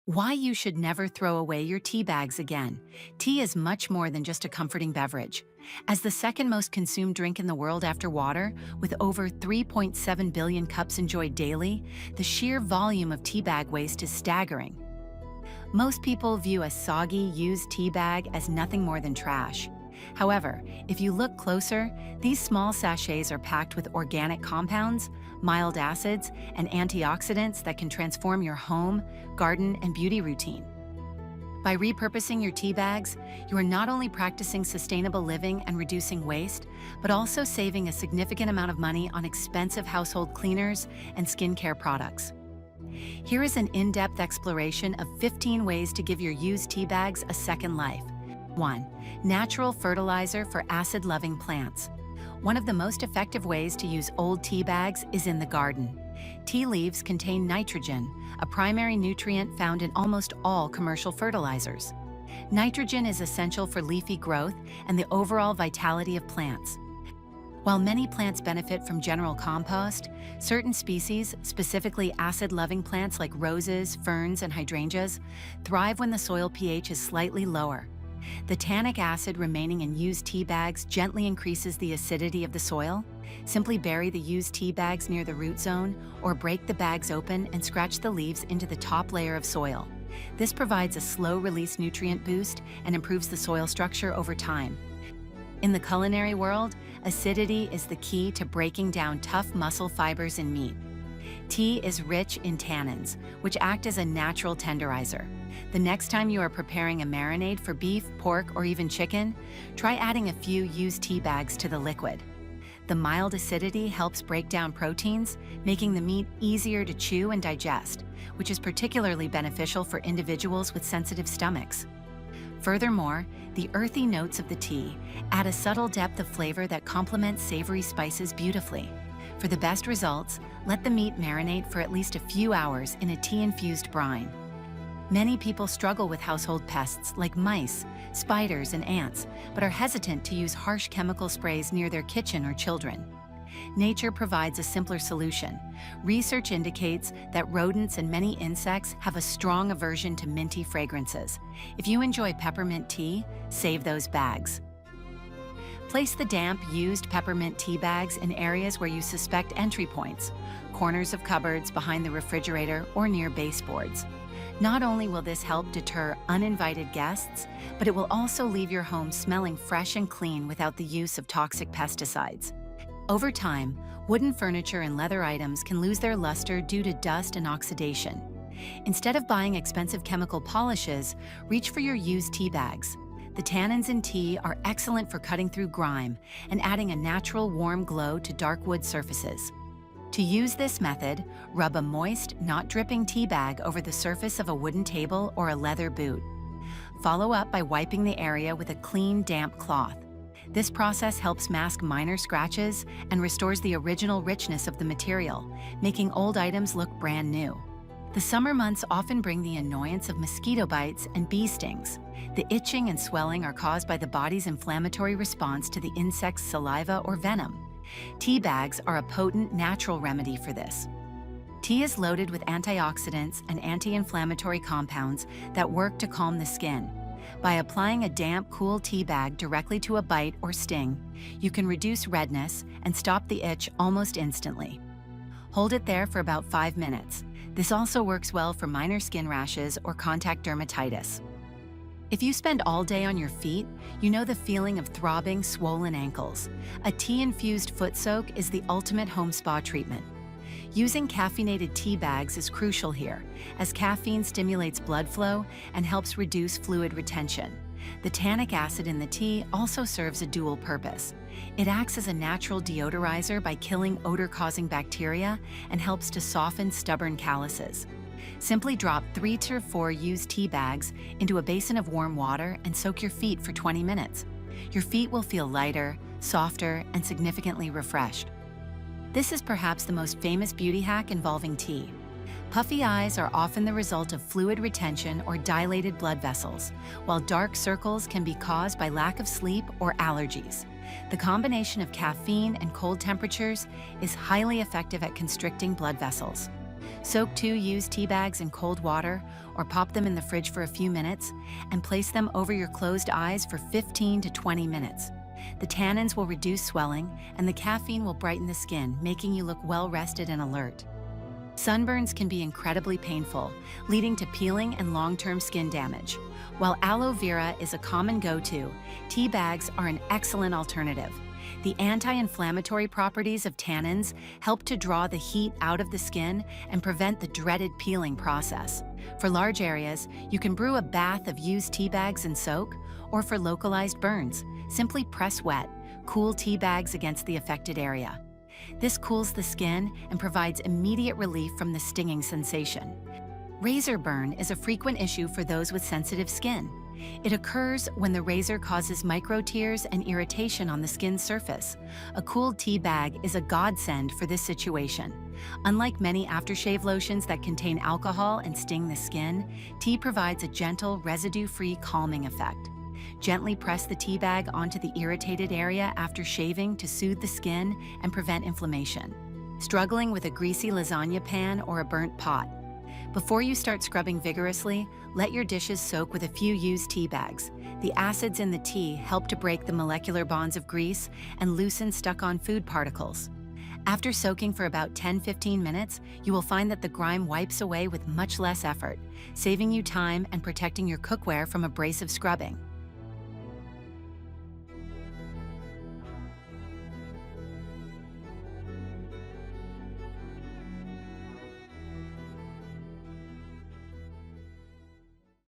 Why you should never throw away your tea bags again. Tea is much more than just a comforting beverage. As the second most consumed drink in the world after water, with over 3.7 billion cups enjoyed daily, the sheer volume of tea bag waste is staggering. Most people view a soggy, used tea bag as nothing more than trash. However, if you look closer, these small sachets are packed with organic compounds, mild acids, and antioxidants that can transform your home, garden, and beauty routine. By repurposing your tea bags, you are not only practicing sustainable living and reducing waste, but also saving a significant amount of money on expensive household cleaners and skincare products. Here is an in-depth exploration of 15 ways to give your used tea bags a second life. 1. Natural fertilizer for acid-loving plants. One of the most effective ways to use old tea bags is in the garden. Tea leaves contain nitrogen, a primary nutrient found in almost all commercial fertilizers. Nitrogen is essential for leafy growth and the overall vitality of plants. While many plants benefit from general compost, certain species, specifically acid-loving plants like roses, ferns, and hydrangeas, thrive when the soil pH is slightly lower. The tannic acid remaining in used tea bags gently increases the acidity of the soil. Simply bury the used tea bags near the root zone or break the bags open and scratch the leaves into the top layer of soil. This provides a slow-release nutrient boost and improves the soil structure over time. In the culinary world, acidity is the key to breaking down tough muscle fibers in meat. Tea is rich in tannins, which act as a natural tenderizer. The next time you are preparing a marinade for beef, pork, or even chicken, try adding a few used tea bags to the liquid. The mild acidity helps break down proteins, making the meat easier to chew and digest, which is particularly beneficial for individuals with sensitive stomachs. Furthermore, the earthy notes of the tea add a subtle depth of flavor that complements savory spices beautifully. For the best results, let the meat marinate for at least a few hours in a tea-infused brine. Many people struggle with household pests like mice, spiders, and ants, but are hesitant to use harsh chemical sprays near their kitchen or children. Nature provides a simpler solution. Research indicates that rodents and many insects have a strong aversion to minty fragrances. If you enjoy peppermint tea, save those bags. Place the damp, used peppermint tea bags in areas where you suspect entry points, corners of cupboards, behind the refrigerator, or near baseboards. Not only will this help deter uninvited guests, but it will also leave your home smelling fresh and clean without the use of toxic pesticides. Over time, wooden furniture and leather items can lose their luster due to dust and oxidation. Instead of buying expensive chemical polishes, reach for your used tea bags. The tannins in tea are excellent for cutting through grime and adding a natural warm glow to dark wood surfaces. To use this method, rub a moist, not dripping tea bag over the surface of a wooden table or a leather boot. Follow up by wiping the area with a clean, damp cloth. This process helps mask minor scratches and restores the original richness of the material, making old items look brand new. The summer months often bring the annoyance of mosquito bites and bee stings. The itching and swelling are caused by the body's inflammatory response to the insect's saliva or venom. Tea bags are a potent natural remedy for this. Tea is loaded with antioxidants and anti-inflammatory compounds that work to calm the skin. By applying a damp, cool tea bag directly to a bite or sting, you can reduce redness and stop the itch almost instantly. Hold it there for about 5 minutes. This also works well for minor skin rashes or contact dermatitis. If you spend all day on your feet, you know the feeling of throbbing, swollen ankles. A tea-infused foot soak is the ultimate home spa treatment. Using caffeinated tea bags is crucial here, as caffeine stimulates blood flow and helps reduce fluid retention. The tannic acid in the tea also serves a dual purpose. It acts as a natural deodorizer by killing odor-causing bacteria and helps to soften stubborn calluses. Simply drop 3 to 4 used tea bags into a basin of warm water and soak your feet for 20 minutes. Your feet will feel lighter, softer, and significantly refreshed. This is perhaps the most famous beauty hack involving tea. Puffy eyes are often the result of fluid retention or dilated blood vessels, while dark circles can be caused by lack of sleep or allergies. The combination of caffeine and cold temperatures is highly effective at constricting blood vessels. Soak 2 used tea bags in cold water or pop them in the fridge for a few minutes and place them over your closed eyes for 15 to 20 minutes. The tannins will reduce swelling and the caffeine will brighten the skin, making you look well rested and alert. Sunburns can be incredibly painful, leading to peeling and long-term skin damage. While aloe vera is a common go-to, tea bags are an excellent alternative. The anti-inflammatory properties of tannins help to draw the heat out of the skin and prevent the dreaded peeling process. For large areas, you can brew a bath of used tea bags and soak, or for localized burns, simply press wet, cool tea bags against the affected area. This cools the skin and provides immediate relief from the stinging sensation. Razor burn is a frequent issue for those with sensitive skin. It occurs when the razor causes micro tears and irritation on the skin's surface. A cooled tea bag is a godsend for this situation. Unlike many aftershave lotions that contain alcohol and sting the skin, tea provides a gentle, residue-free calming effect. Gently press the tea bag onto the irritated area after shaving to soothe the skin and prevent inflammation. Struggling with a greasy lasagna pan or a burnt pot? Before you start scrubbing vigorously, let your dishes soak with a few used tea bags. The acids in the tea help to break the molecular bonds of grease and loosen stuck-on food particles. After soaking for about 10-15 minutes, you will find that the grime wipes away with much less effort, saving you time and protecting your cookware from abrasive scrubbing.